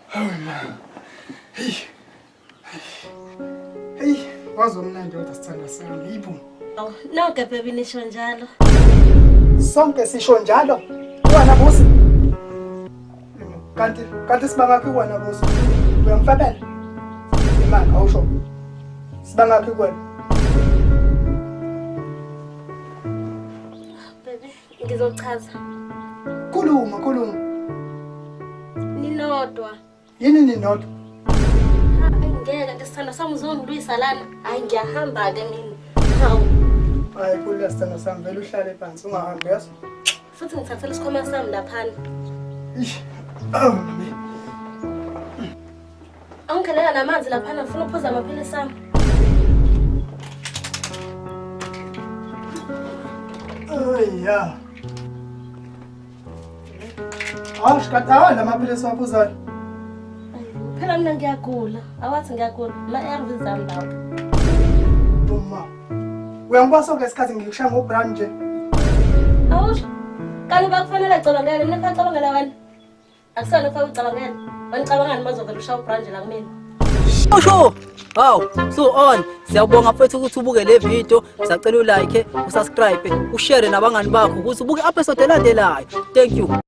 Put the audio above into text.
Hawu ma. Hey. Hey, wazomnandi kodwa sithanda sami. Yibo. Awu, nonke baby nisho njalo. Sonke sisho njalo. Wena bosi. Kanti sibangaphi wena bosi? Uyangifabela? Imali awusho. Sibangaphi wena? Baby, ngizochaza. Khuluma. Ninodwa. Yini ninodwa? Ngeke ngisithanda sami uzongilwisa lana. Hayi ngiyahamba ke mina. Hawu. Hayi kulesi sithanda sami vele uhlale phansi ungahambi yazi. Futhi ngithathela isikhwama sami laphana. Ish. Awu mami. Angikhelela namanzi laphana ngifuna ukuphuza amaphilisi ami. Ya. Shikatawa lamaphilisi waphuzayo. Phela mina ngiyagula. Awathi ngiyagula. Ma-ARVs zami lawo. Uma. Uyangibuka sonke isikhathi ngikushaya ngobrand nje. Awusho. Kanti bakufanele acabangele mina kufanele acabangela wena. Akusona kufanele ucabangele. Wena cabangani mazovela ushaya ubrand la kumina. Sho. Hawu, so on. Siyabonga mfethu ukuthi ubuke le video, sacela ulike, usubscribe, ushare nabangani bakho ukuthi ubuke episode elandelayo. Thank you.